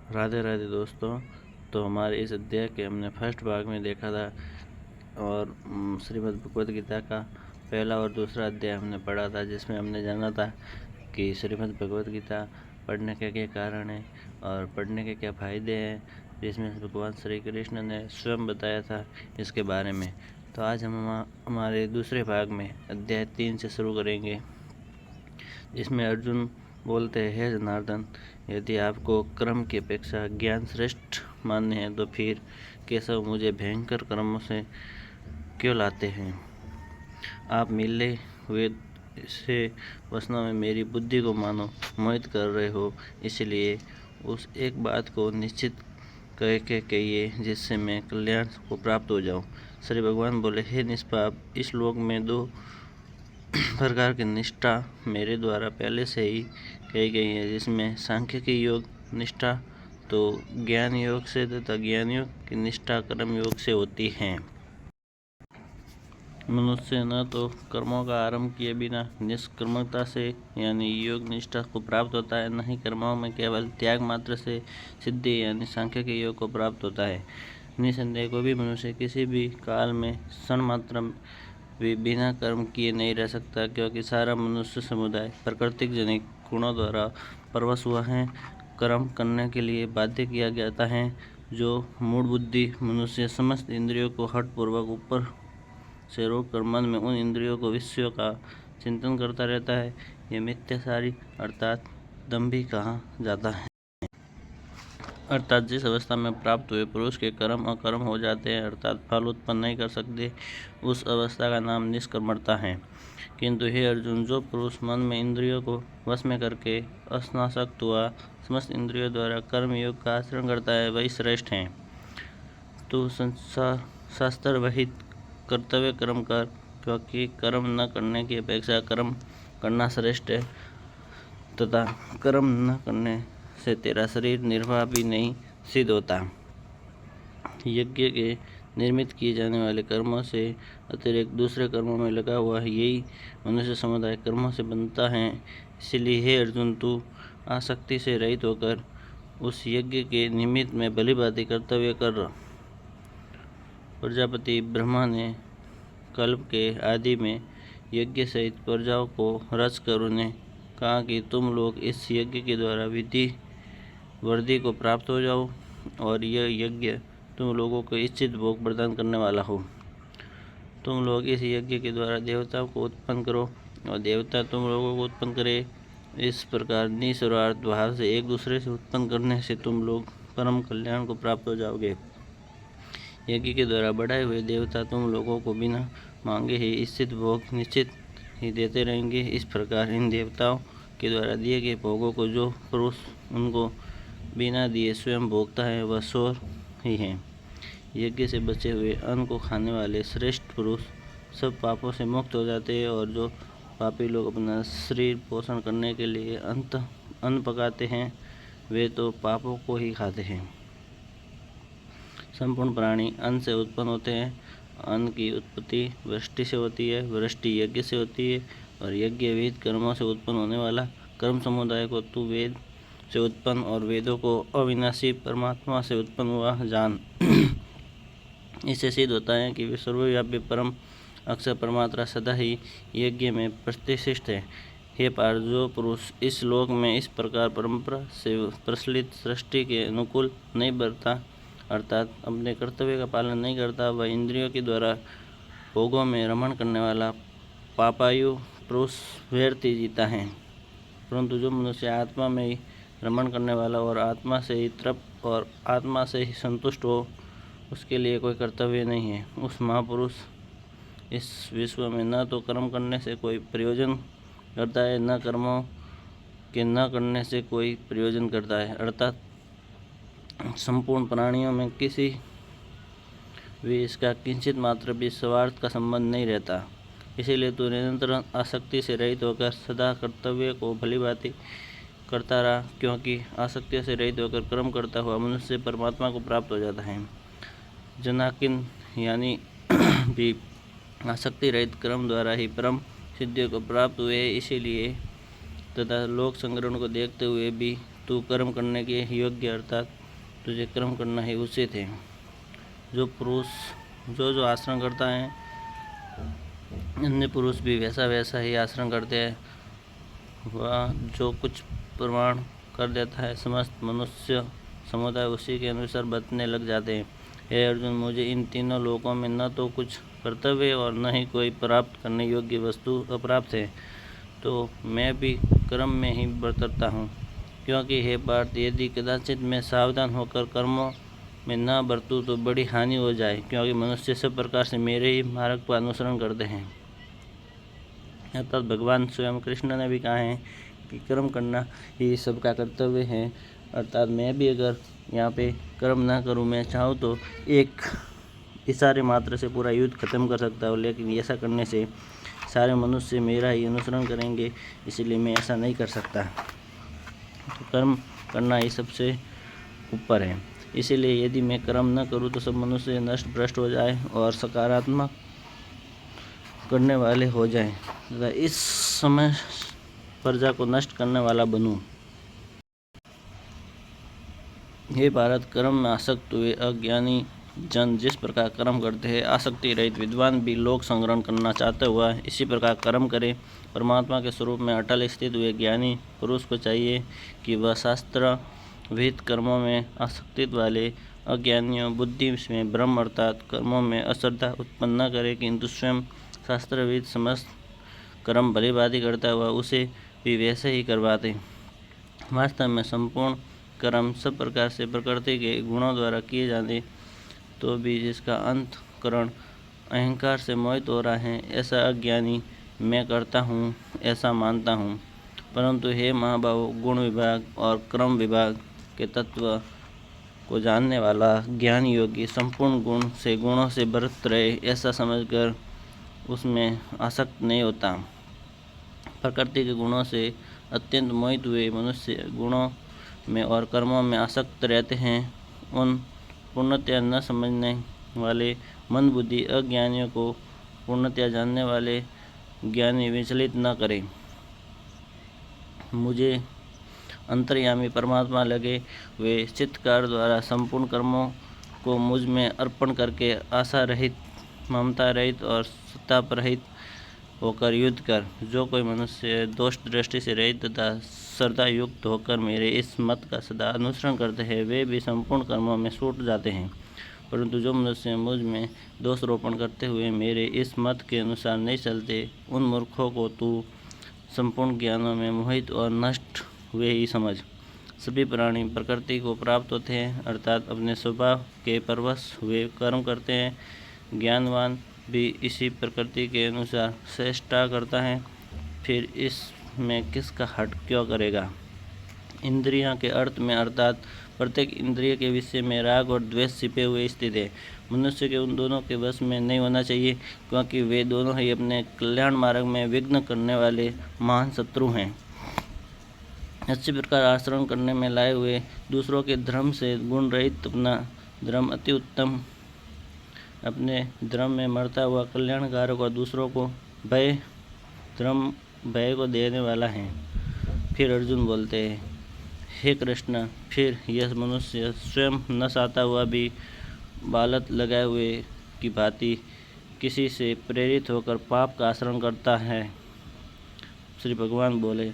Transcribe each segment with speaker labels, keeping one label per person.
Speaker 1: राधे राधे दोस्तों। तो हमारे इस अध्याय के हमने फर्स्ट भाग में देखा था और श्रीमद् भगवद गीता का पहला और दूसरा अध्याय हमने पढ़ा था, जिसमें हमने जाना था कि श्रीमद् भगवद गीता पढ़ने के क्या कारण हैं और पढ़ने के क्या फ़ायदे हैं, जिसमें भगवान श्री कृष्ण ने स्वयं बताया था इसके बारे में। तो आज हम हमारे दूसरे भाग में अध्याय 3 से शुरू करेंगे, जिसमें अर्जुन बोलते हैं, हे जनार्दन, यदि आपको कर्म की अपेक्षा ज्ञान श्रेष्ठ मानने हैं तो फिर केशव मुझे भयंकर कर्मों से क्यों लाते हैं। आप मिले हुए से वसनों में मेरी बुद्धि को मानो मोहित कर रहे हो, इसलिए उस एक बात को निश्चित कह के कहिए जिससे मैं कल्याण को प्राप्त हो जाऊं। श्री भगवान बोले, हे निष्पाप, इस श्लोक में 2 प्रकार की निष्ठा मेरे द्वारा पहले से ही कही गई है, जिसमें सांख्य की योग निष्ठा तो ज्ञान योग से तथा ज्ञान योग की निष्ठा कर्म योग से होती है। मनुष्य न तो कर्मों का आरंभ किए बिना निष्कर्मता से यानी योग निष्ठा को प्राप्त होता है, न ही कर्मों में केवल त्याग मात्र से सिद्धि यानी सांख्य के योग को प्राप्त होता है। निसंदेह कोई भी मनुष्य किसी भी काल में क्षण मात्र भी बिना कर्म किए नहीं रह सकता, क्योंकि सारा मनुष्य समुदाय प्राकृतिक जनित गुणों द्वारा परवश हुआ है। कर्म करने के लिए बाध्य किया जाता है। जो मूढ़ बुद्धि मनुष्य समस्त इंद्रियों को हठपूर्वक ऊपर से रोक कर मन में उन इंद्रियों को विषयों का चिंतन करता रहता है, यह मिथ्याचारी अर्थात दंभी कहा जाता है। अर्थात जिस अवस्था में प्राप्त हुए पुरुष के कर्म अकर्म हो जाते हैं, अर्थात फल उत्पन्न नहीं कर सकते, उस अवस्था का नाम निष्कर्मता है। किंतु हे अर्जुन, जो पुरुष मन में इंद्रियों को वश में करके असनासक्त हुआ समस्त इंद्रियों द्वारा कर्म योग का आचरण करता है, वही श्रेष्ठ है। तो संसार शास्त्र वहित कर्तव्य कर्म कर, क्योंकि कर्म न करने की अपेक्षा कर्म करना श्रेष्ठ है, तथा कर्म न करने से तेरा शरीर निर्वाह भी नहीं सिद्ध होता। यज्ञ के निर्मित किए जाने वाले कर्मों से अतिरिक्त दूसरे कर्मों में लगा हुआ है, यही मनुष्य समुदाय कर्मों से बनता है। इसलिए हे अर्जुन, तू आसक्ति से रहित होकर उस यज्ञ के निमित्त में भली भांति कर्तव्य कर। प्रजापति ब्रह्मा ने कल्प के आदि में यज्ञ सहित प्रजाओं को रच कर उन्हें कहा कि तुम लोग इस यज्ञ के द्वारा विधि वर्धि को प्राप्त हो जाओ, और यह यज्ञ तुम लोगों को इच्छित भोग प्रदान करने वाला हो। तुम लोग इस यज्ञ के द्वारा देवताओं को उत्पन्न करो और देवता तुम लोगों को उत्पन्न करे। इस प्रकार निस्वार्थ भाव से एक दूसरे से उत्पन्न करने से तुम लोग परम कल्याण को प्राप्त हो जाओगे। यज्ञ के द्वारा बढ़ाए हुए देवता तुम लोगों को बिना मांगे ही इच्छित भोग निश्चित ही देते रहेंगे। इस प्रकार इन देवताओं के द्वारा दिए गए भोगों को जो पुरुष उनको बिना दिए स्वयं भोगता है, वह स्वर ही है। यज्ञ से बचे हुए अन्न को खाने वाले श्रेष्ठ पुरुष सब पापों से मुक्त हो जाते हैं, और जो पापी लोग अपना शरीर पोषण करने के लिए अन्न पकाते हैं, वे तो पापों को ही खाते हैं। संपूर्ण प्राणी अन्न से उत्पन्न होते हैं। अन्न की उत्पत्ति वृष्टि से होती है, वृष्टि यज्ञ से होती है, और यज्ञ विविध कर्मों से उत्पन्न होने वाला कर्म समुदाय को तू वेद से उत्पन्न और वेदों को अविनाशी परमात्मा से उत्पन्न हुआ जान। इससे सिद्ध होता है कि वे सर्वव्यापी परम अक्षर परमात्मा सदा ही यज्ञ में प्रतिष्ठित है। हे पार्थ, जो पुरुष इस लोक में इस प्रकार परंपरा से प्रचलित सृष्टि के अनुकूल नहीं बरता, अर्थात अपने कर्तव्य का पालन नहीं करता, वह इंद्रियों के द्वारा भोगों में रमण करने वाला पापायु पुरुष व्यर्थ ही जीता है। परंतु जो मनुष्य आत्मा में ही रमण करने वाला और आत्मा से ही तृप्त और आत्मा से ही संतुष्ट हो, उसके लिए कोई कर्तव्य नहीं है। उस महापुरुष इस विश्व में न तो कर्म करने से कोई प्रयोजन करता है, न कर्मों के न करने से कोई प्रयोजन करता है, अर्थात संपूर्ण प्राणियों में किसी भी इसका किंचित मात्र भी स्वार्थ का संबंध नहीं रहता। इसीलिए तू निरंतर आसक्ति से रहित होकर सदा कर्तव्य को भली भांति करता रहा, क्योंकि आसक्ति से रहित होकर कर्म करता हुआ मनुष्य परमात्मा को प्राप्त हो जाता है। जनाकिन यानी भी आसक्ति रहित कर्म द्वारा ही परम सिद्धियों को प्राप्त हुए। इसीलिए तथा लोक संग्रहण को देखते हुए भी तू कर्म करने के योग्य अर्थात तुझे कर्म करना ही उचित है। जो पुरुष जो आचरण करता है, अन्य पुरुष भी वैसा ही आचरण करते हैं। वह जो कुछ प्रमाण कर देता है, समस्त मनुष्य समुदाय उसी के अनुसार बरतने लग जाते हैं। हे अर्जुन, मुझे इन तीनों लोकों में न तो कुछ कर्तव्य और न ही कोई प्राप्त करने योग्य वस्तु अप्राप्त है, तो मैं भी कर्म में ही बरतता हूँ। क्योंकि हे पार्थ, यदि कदाचित मैं सावधान होकर कर्मों में न बरतूँ तो बड़ी हानि हो जाए, क्योंकि मनुष्य सब प्रकार से मेरे ही मार्ग का अनुसरण करते हैं। अर्थात भगवान स्वयं कृष्ण ने भी कहा है कि कर्म करना ही सबका कर्तव्य है। अर्थात मैं भी अगर यहाँ पे कर्म ना करूँ, मैं चाहूँ तो एक इशारे मात्र से पूरा युद्ध खत्म कर सकता हूँ, लेकिन ऐसा करने से सारे मनुष्य मेरा ही अनुसरण करेंगे, इसलिए मैं ऐसा नहीं कर सकता। तो कर्म करना ही सबसे ऊपर है। इसीलिए यदि मैं कर्म न करूँ तो सब मनुष्य नष्ट भ्रष्ट हो जाए और सकारात्मक करने वाले हो जाएं तथा इस समय प्रजा को नष्ट करने वाला बनूं। हे भारत, कर्म में आसक्त हुए अज्ञानी जन जिस प्रकार कर्म करते हैं, आसक्ति रहित विद्वान भी लोक संग्रहण करना चाहते हुआ इसी प्रकार कर्म करे। परमात्मा के स्वरूप में अटल स्थित हुए ज्ञानी पुरुष को चाहिए कि वह शास्त्र विहित कर्मों में आसक्ति वाले अज्ञानियों बुद्धि में भ्रम अर्थात कर्मों में अश्रद्धा उत्पन्न न करे, किंतु स्वयं शास्त्रविद समस्त कर्म भली भांति करता हुआ उसे भी वैसे ही करवाते। वास्तव में संपूर्ण कर्म सब प्रकार से प्रकृति के गुणों द्वारा किए जाते, तो भी जिसका अंतःकरण अहंकार से मोहित हो रहा है, ऐसा अज्ञानी मैं करता हूँ ऐसा मानता हूँ। परंतु हे महाभाव, गुण विभाग और क्रम विभाग के तत्व को जानने वाला ज्ञान योगी संपूर्ण गुणों से बरत रहे ऐसा समझकर उसमें आसक्त नहीं होता। प्रकृति के गुणों से अत्यंत मोहित हुए मनुष्य गुणों में और कर्मों में आसक्त रहते हैं। उन पूर्णतया न समझने वाले मंद बुद्धि अज्ञानियों को पूर्णतया जानने वाले ज्ञानी विचलित न करें। मुझे अंतर्यामी परमात्मा लगे वे चित्तकार द्वारा संपूर्ण कर्मों को मुझ में अर्पण करके आशा रहित, ममता रहित और सत्ताप रहित होकर युद्ध कर। जो कोई मनुष्य दोष दृष्टि से रहित तथा श्रद्धा युक्त होकर मेरे इस मत का सदा अनुसरण करते हैं, वे भी संपूर्ण कर्मों में छूट जाते हैं। परंतु जो मनुष्य मुझ में दोषारोपण करते हुए मेरे इस मत के अनुसार नहीं चलते, उन मूर्खों को तू संपूर्ण ज्ञानों में मोहित और नष्ट हुए ही समझ। सभी प्राणी प्रकृति को प्राप्त होते हैं, अर्थात अपने स्वभाव के परवश हुए कर्म करते हैं। ज्ञानवान भी इसी प्रकृति के अनुसार चेष्टा करता है, फिर इसमें किसका हट क्यों करेगा। इंद्रियों के अर्थ में अर्थात प्रत्येक इंद्रिय के विषय में राग और द्वेष छिपे हुए स्थित है। मनुष्य के उन दोनों के वश में नहीं होना चाहिए, क्योंकि वे दोनों ही अपने कल्याण मार्ग में विघ्न करने वाले महान शत्रु हैं। अच्छी प्रकार आचरण करने में लाए हुए दूसरों के धर्म से गुण रहित अपना धर्म अति उत्तम, अपने धर्म में मरता हुआ कल्याणकारक और दूसरों को भय को देने वाला है। फिर अर्जुन बोलते हैं, हे कृष्ण, फिर यह मनुष्य स्वयं न चाहता हुआ भी बालत लगाए हुए की भांति किसी से प्रेरित होकर पाप का आचरण करता है। श्री भगवान बोले,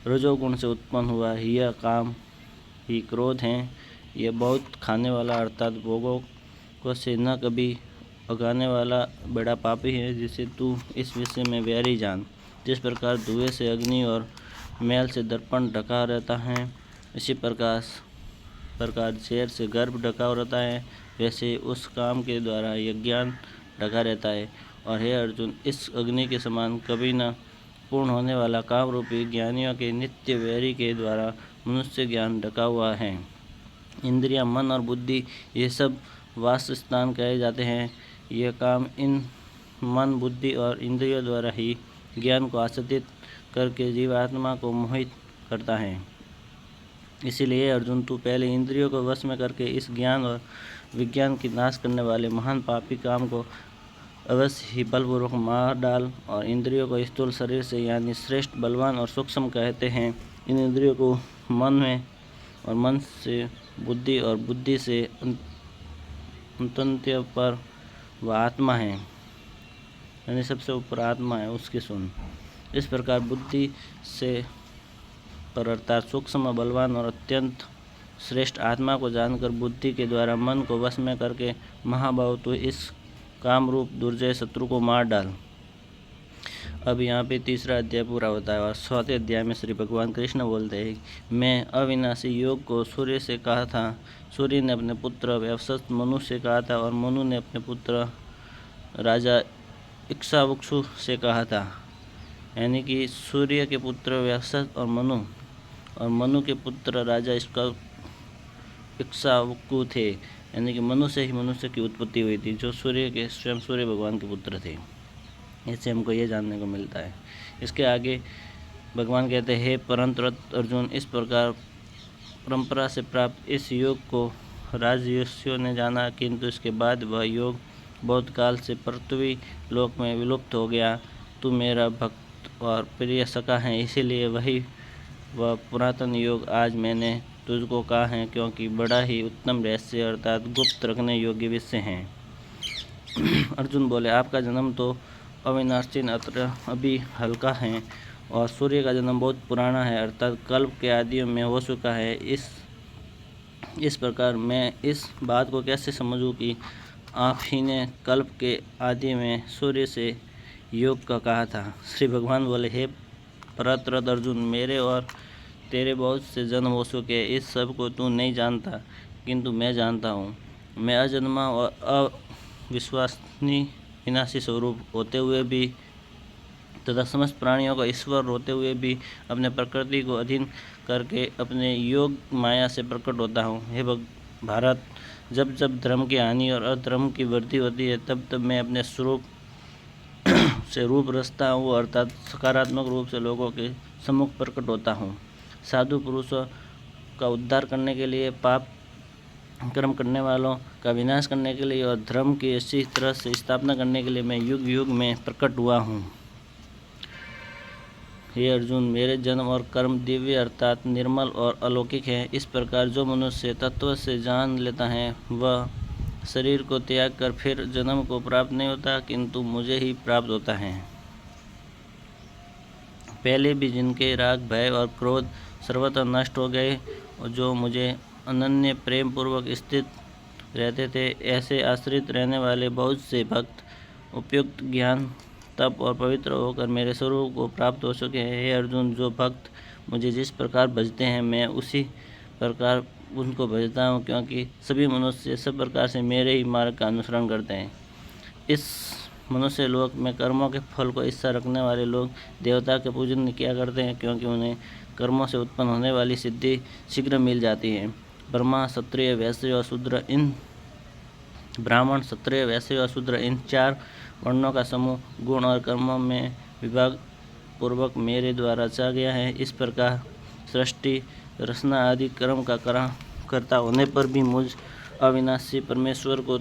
Speaker 1: रजोगुण से उत्पन्न हुआ यह काम ही क्रोध है। यह बहुत खाने वाला अर्थात भोगों को से न कभी उगाने वाला बड़ा पापी है, जिसे तू इस विषय में वैरी जान। जिस प्रकार धुएं से अग्नि और मैल से दर्पण ढका रहता है, इसी प्रकार जहर से गर्भ ढका रहता है, वैसे उस काम के द्वारा यह ज्ञान ढका रहता है। और हे अर्जुन, इस अग्नि के समान कभी न पूर्ण होने वाला काम रूपी ज्ञानियों के नित्य वैरी के द्वारा मनुष्य ज्ञान ढका हुआ है। इंद्रियां, मन और बुद्धि ये सब वासस्थान कहे जाते हैं। यह काम इन मन, बुद्धि और इंद्रियों द्वारा ही ज्ञान को आच्छादित करके जीवात्मा को मोहित करता है। इसीलिए अर्जुन, तू पहले इंद्रियों को वश में करके इस ज्ञान और विज्ञान की नाश करने वाले महान पापी काम को अवश्य ही बलपूर्वक मार डाल। और इंद्रियों को स्थूल शरीर से यानी श्रेष्ठ, बलवान और सूक्ष्म कहते हैं। इन इंद्रियों को मन में और मन से बुद्धि और बुद्धि से अंतंत्य पर वह आत्मा है, यानी सबसे ऊपर आत्मा है, उसकी सुन। इस प्रकार बुद्धि से पर अर्थात सूक्ष्म, बलवान और अत्यंत श्रेष्ठ आत्मा को जानकर बुद्धि के द्वारा मन को वश में करके महाभाव तो इस काम रूप दुर्जय शत्रु को मार डाल। अब यहाँ पे तीसरा अध्याय पूरा होता है और चौथे अध्याय में श्री भगवान कृष्ण बोलते हैं, मैं अविनाशी योग को सूर्य से कहा था, सूर्य ने अपने पुत्र व्यवसत मनु से कहा था और मनु ने अपने पुत्र राजा इक्ष्वाकु से कहा था। यानी कि सूर्य के पुत्र व्यवसत और मनु के पुत्र राजा इक्ष्वाकु थे। यानी कि मनु से ही मनुष्य की उत्पत्ति हुई थी, जो स्वयं सूर्य भगवान के पुत्र थे। इससे हमको ये जानने को मिलता है। इसके आगे भगवान कहते हैं, हे परंतु अर्जुन, इस प्रकार परंपरा से प्राप्त इस योग को राजर्षियों ने जाना, किंतु इसके बाद वह योग बहुत काल से पृथ्वी लोक में विलुप्त हो गया। तू मेरा भक्त और प्रिय सखा है, इसीलिए वह पुरातन योग आज मैंने तुझको कहा है, क्योंकि बड़ा ही उत्तम रहस्य अर्थात गुप्त रखने योग्य विषय हैं। अर्जुन बोले, आपका जन्म तो अविनाशी अत्र अभी हल्का है और सूर्य का जन्म बहुत पुराना है, अर्थात कल्प के आदियों में हो चुका है। इस प्रकार मैं इस बात को कैसे समझूं कि आप ही ने कल्प के आदि में सूर्य से योग का कहा था। श्री भगवान बोले, हे परत्रद अर्जुन, मेरे और तेरे बहुत से जन्म हो चुके, इस सब को तू नहीं जानता, किंतु मैं जानता हूँ। मैं अजन्मा और अविश्वसनीय विनाशी स्वरूप होते हुए भी तथा समस्त प्राणियों का ईश्वर होते हुए भी अपने प्रकृति को अधीन करके अपने योग माया से प्रकट होता हूँ। हे भारत, जब जब धर्म की हानि और अधर्म की वृद्धि होती है, तब तब मैं अपने स्वरूप से रूप रचता हूँ, अर्थात सकारात्मक रूप से लोगों के सम्मुख प्रकट होता हूँ। साधु पुरुषों का उद्धार करने के लिए, पाप कर्म करने वालों का विनाश करने के लिए और धर्म की ऐसी तरह से स्थापना करने के लिए मैं युग युग में प्रकट हुआ हूँ। हे अर्जुन, मेरे जन्म और कर्म दिव्य अर्थात निर्मल और अलौकिक है। इस प्रकार जो मनुष्य तत्व से जान लेता है, वह शरीर को त्याग कर फिर जन्म को प्राप्त नहीं होता, किंतु मुझे ही प्राप्त होता है। पहले भी जिनके राग, भय और क्रोध सर्वथा नष्ट हो गए और जो मुझे अनन्य प्रेम पूर्वक स्थित रहते थे, ऐसे आश्रित रहने वाले बहुत से भक्त उपयुक्त ज्ञान, तप और पवित्र होकर मेरे स्वरूप को प्राप्त हो चुके हैं। हे अर्जुन, जो भक्त मुझे जिस प्रकार भजते हैं, मैं उसी प्रकार उनको भजता हूँ, क्योंकि सभी मनुष्य सब प्रकार से मेरे ही मार्ग का अनुसरण करते हैं। इस मनुष्य लोक में कर्मों के फल को इच्छा रखने वाले लोग देवता के पूजन किया करते हैं, क्योंकि उन्हें कर्मों से उत्पन्न होने वाली सिद्धि शीघ्र मिल जाती है। ब्राह्मण, क्षत्रिय, वैश्य और शूद्र इन 4 वर्णों का समूह गुण और कर्मों में विभाग पूर्वक मेरे द्वारा रचा गया है। इस प्रकार सृष्टि, रचना आदि कर्म का करता होने पर भी मुझ अविनाशी परमेश्वर को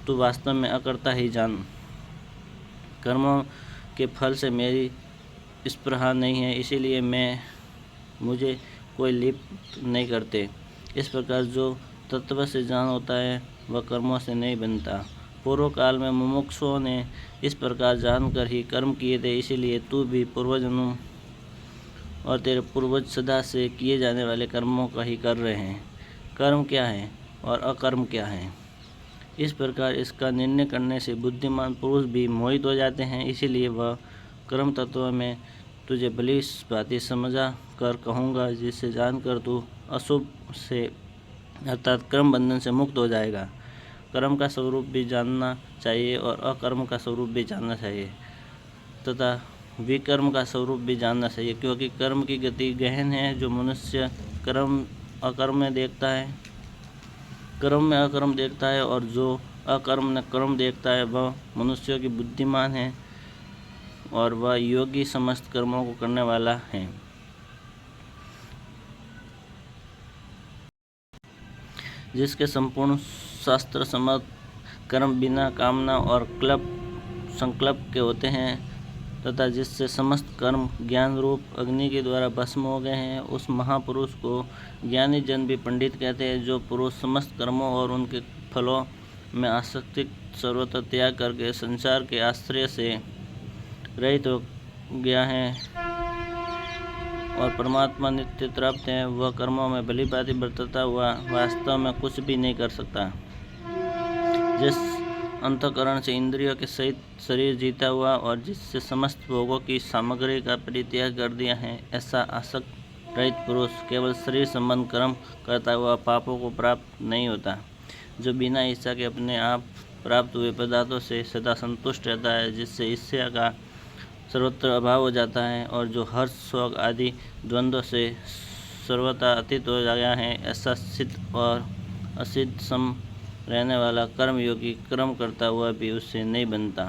Speaker 1: तू वास्तव में अकर्ता ही जान। कर्मों के फल से मेरी स्पृहा नहीं है, इसीलिए मुझे कोई लिप्त नहीं करते। इस प्रकार जो तत्व से जान होता है, वह कर्मों से नहीं बनता। पूर्व काल में मुमुक्षुओं ने इस प्रकार जानकर ही कर्म किए थे, इसीलिए तू भी पूर्वजन्म और तेरे पूर्वज सदा से किए जाने वाले कर्मों का ही कर रहे हैं। कर्म क्या है और अकर्म क्या है, इस प्रकार इसका निर्णय करने से बुद्धिमान पुरुष भी मोहित हो जाते हैं। इसीलिए वह कर्म तत्व में तुझे भली भांति समझा कर कहूँगा, जिससे जानकर तू अशुभ से अर्थात कर्म बंधन से मुक्त हो जाएगा। कर्म का स्वरूप भी जानना चाहिए और अकर्म का स्वरूप भी जानना चाहिए तथा विकर्म का स्वरूप भी जानना चाहिए, क्योंकि कर्म की गति गहन है। जो मनुष्य कर्म में अकर्म देखता है और जो अकर्म में कर्म देखता है, वह मनुष्यों की बुद्धिमान है और वह योगी समस्त कर्मों को करने वाला है। जिसके संपूर्ण शास्त्र सम्मत कर्म बिना कामना और संकल्प के होते हैं तथा जिससे समस्त कर्म ज्ञान रूप अग्नि के द्वारा भस्म हो गए हैं, उस महापुरुष को ज्ञानी जन भी पंडित कहते हैं। जो पुरुष समस्त कर्मों और उनके फलों में आसक्ति सर्वथा त्याग करके संसार के आश्रय से रहित हो गया है और परमात्मा नित्य तृप्त है, वह कर्मों में भली भांति बरतता हुआ वास्तव में कुछ भी नहीं कर सकता। जिस अंतःकरण से इंद्रियों के सहित शरीर जीता हुआ और जिससे समस्त भोगों की सामग्री का परित्याग कर दिया है, ऐसा आसक्त रहित पुरुष केवल शरीर संबंध कर्म करता हुआ पापों को प्राप्त नहीं होता। जो बिना इच्छा के अपने आप प्राप्त हुए पदार्थों से सदा संतुष्ट रहता है, जिससे ईर्ष्या का सर्वत्र अभाव हो जाता है और जो हर्ष शोक आदि द्वंद्वों से सर्वथा अतीत हो गया है, ऐसा सिद्ध और असिद्ध सम रहने वाला कर्मयोगी कर्म करता हुआ भी उससे नहीं बनता।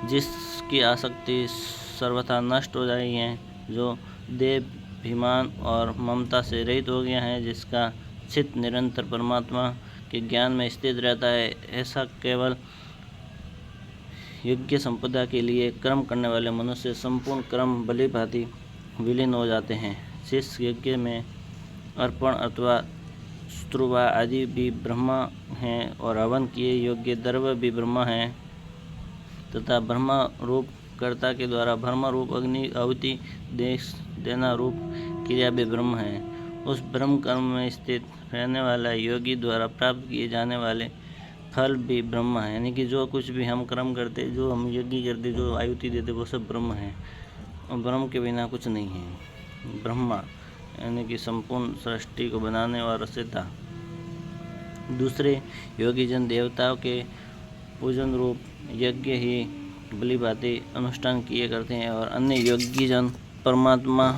Speaker 1: जिसकी आसक्ति सर्वथा नष्ट हो जाई है, जो देह अभिमान और ममता से रहित हो गया है, जिसका चित्त निरंतर परमात्मा के ज्ञान में स्थित रहता है, ऐसा केवल यज्ञ संपदा के लिए कर्म करने वाले मनुष्य संपूर्ण कर्म भली भांति विलीन हो जाते हैं। जिस यज्ञ में अर्पण अथवा स्तुवा आदि भी ब्रह्मा हैं और हवन किए योग्य द्रव्य भी ब्रह्मा हैं तथा ब्रह्मा रूप कर्ता के द्वारा ब्रह्म रूप अग्नि आहुति देना रूप क्रिया भी ब्रह्म है। उस ब्रह्म कर्म में स्थित रहने वाला योगी द्वारा प्राप्त किए जाने वाले फल भी ब्रह्म है। यानी कि जो कुछ भी हम कर्म करते, जो हम यज्ञ करते, जो आहुति देते, वो सब ब्रह्म है और ब्रह्म के बिना कुछ नहीं है। ब्रह्मा यानी कि संपूर्ण सृष्टि को बनाने और रचयिता। दूसरे योगी जन देवताओं के पूजन रूप यज्ञ ही भली भांति अनुष्ठान किए करते हैं और अन्य योगी जन परमात्मा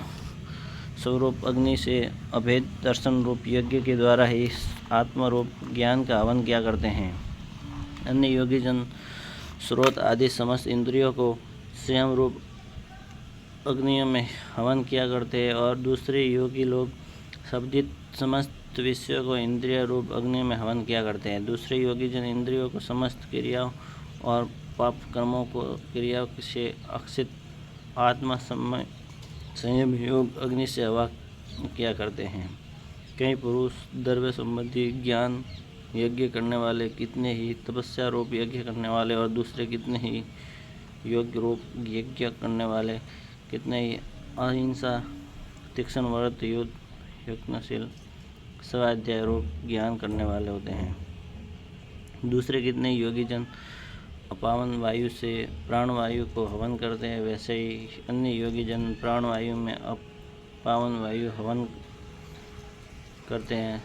Speaker 1: स्वरूप अग्नि से अभेद दर्शन रूप यज्ञ के द्वारा ही आत्म रूप ज्ञान का हवन किया करते हैं। अन्य योगी जन स्रोत आदि समस्त इंद्रियों को स्वयं रूप अग्नियों में हवन किया करते हैं और दूसरे योगी लोग शब्दित समस्त विषयों को इंद्रिय रूप अग्नि में हवन किया करते हैं। दूसरे योगी जन इंद्रियों को समस्त क्रियाओं और पाप कर्मों को क्रियाओं से अक्षित आत्मा समय संयम योग अग्नि से हवा किया करते हैं। कई पुरुष द्रव्य संबंधी ज्ञान यज्ञ करने वाले, कितने ही तपस्या रूप यज्ञ करने वाले और दूसरे कितने ही योग रूप यज्ञ करने वाले, कितने ही अहिंसा तीक्ष्ण व्रत युद्ध यज्ञशील स्वाध्याय रूप ज्ञान करने वाले होते हैं। दूसरे कितने योगी जन अपावन वायु से प्राणवायु को हवन करते हैं, वैसे ही अन्य योगी जन प्राणवायु में अपावन वायु हवन करते हैं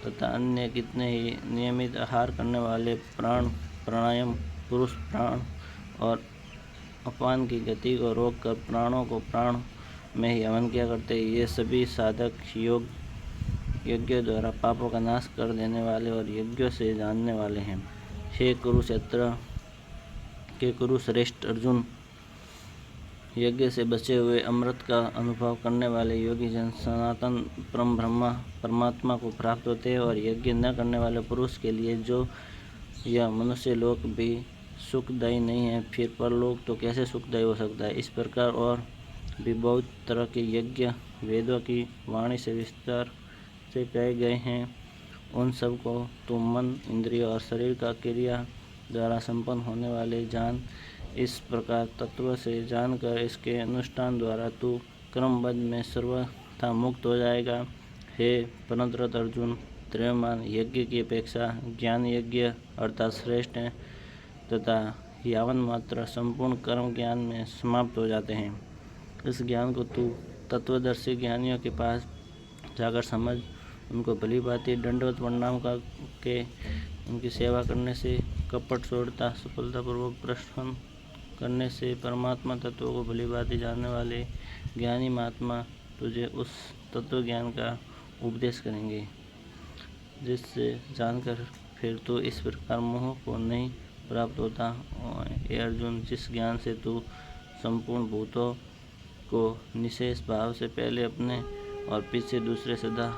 Speaker 1: तथा अन्य कितने ही नियमित आहार करने वाले प्राण प्राणायाम पुरुष प्राण और अपान की गति को रोककर प्राणों को प्राण में ही हवन किया करते हैं। ये सभी साधक योग यज्ञों द्वारा पापों का नाश कर देने वाले और यज्ञों से जानने वाले हैं। हे कुरुक्षेत्र के कुरुश्रेष्ठ अर्जुन, यज्ञ से बचे हुए अमृत का अनुभव करने वाले योगी जन सनातन परम ब्रह्मा परमात्मा को प्राप्त होते हैं और यज्ञ न करने वाले पुरुष के लिए जो यह मनुष्य लोक भी सुखदायी नहीं है, फिर परलोक तो कैसे सुखदायी हो सकता है। इस प्रकार और भी बहुत तरह के यज्ञ वेदों की वाणी से विस्तार से कहे गए हैं। उन सब को तुम मन इंद्रिय और शरीर का क्रिया द्वारा संपन्न होने वाले जान। इस प्रकार तत्व से जानकर इसके अनुष्ठान द्वारा तू क्रमबद्ध में सर्वथा मुक्त हो जाएगा। हे परंतरत अर्जुन, त्रयमान यज्ञ की अपेक्षा ज्ञान यज्ञ अर्थात श्रेष्ठ है तथा यावन मात्र संपूर्ण कर्म ज्ञान में समाप्त हो जाते हैं। इस ज्ञान को तू तत्वदर्शी ज्ञानियों के पास जाकर समझ, उनको भली भांति दंडवत प्रणाम करके उनकी सेवा करने से, कपट छोड़ता सफलतापूर्वक प्रश्न करने से परमात्मा तत्व को भली भांति जानने वाले ज्ञानी महात्मा तुझे उस तत्व ज्ञान का उपदेश करेंगे, जिससे जानकर फिर तो इस प्रकार मोह को नहीं प्राप्त होता। हे अर्जुन, जिस ज्ञान से तू संपूर्ण भूतों को निशेष भाव से पहले अपने और पीछे दूसरे सदा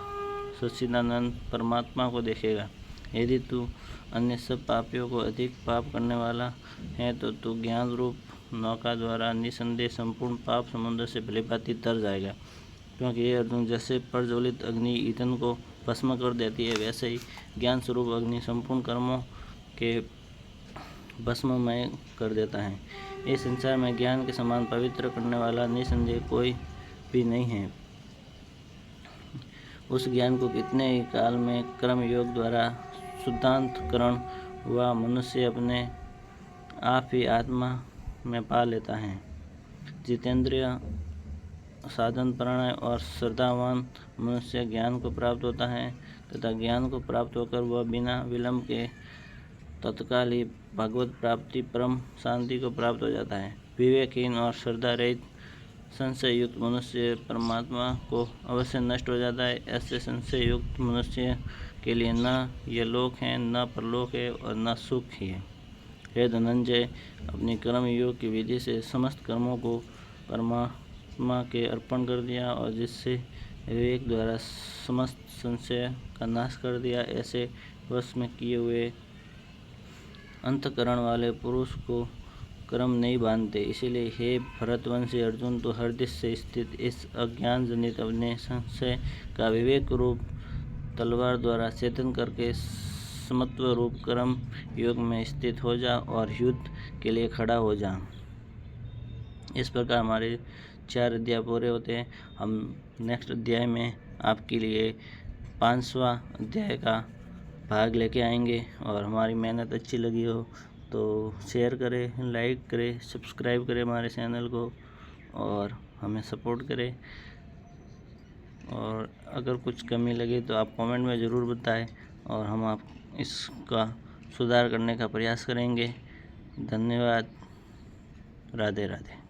Speaker 1: सच्चिदानंद परमात्मा को देखेगा, यदि तू अन्य सब पापियों को अधिक पाप करने वाला है तो तू ज्ञान रूप नौका द्वारा निसंदेह संपूर्ण पाप समुद्र से भलीभांति तर जाएगा। क्योंकि ये अर्जुन, जैसे प्रज्वलित अग्नि ईंधन को भस्म कर देती है, वैसे ही ज्ञान स्वरूप अग्नि संपूर्ण कर्मों के भस्ममय कर देता है। इस संसार में ज्ञान के समान पवित्र करने वाला निसंदेह कोई भी नहीं है। उस ज्ञान को कितने ही काल में कर्म योग द्वारा शुद्धांतकरण हुआ मनुष्य अपने आप ही आत्मा में पा लेता है। जितेंद्रिय साधन प्राणायाम और श्रद्धावान मनुष्य ज्ञान को प्राप्त होता है तथा ज्ञान को प्राप्त होकर वह बिना विलंब के तत्काल ही भगवत प्राप्ति परम शांति को प्राप्त हो जाता है। विवेकहीन और श्रद्धा रहित संशय युक्त मनुष्य परमात्मा को अवश्य नष्ट हो जाता है। ऐसे संशय युक्त मनुष्य के लिए न यह लोक है, न परलोक है और न सुख ही है। हे धनंजय, अपनी कर्म योग की विधि से समस्त कर्मों को परमात्मा के अर्पण कर दिया और जिससे विवेक द्वारा समस्त संशय का नाश कर दिया। ऐसे वश में किए हुए अंतःकरण वाले पुरुष को कर्म नहीं बांधते। इसीलिए हे भरतवंशी अर्जुन, तो हर दिश से स्थित इस अज्ञान जनित अपने संशय का विवेक रूप तलवार द्वारा छेदन करके समत्व रूप कर्म योग में स्थित हो जा और युद्ध के लिए खड़ा हो जा। इस प्रकार हमारे 4 अध्याय पूरे होते हैं। हम नेक्स्ट अध्याय में आपके लिए 5वां अध्याय का भाग लेके आएंगे। और हमारी मेहनत अच्छी लगी हो तो शेयर करें, लाइक करें, सब्सक्राइब करें हमारे चैनल को और हमें सपोर्ट करें। और अगर कुछ कमी लगे तो आप कमेंट में ज़रूर बताएं और हम आप इसका सुधार करने का प्रयास करेंगे। धन्यवाद। राधे राधे।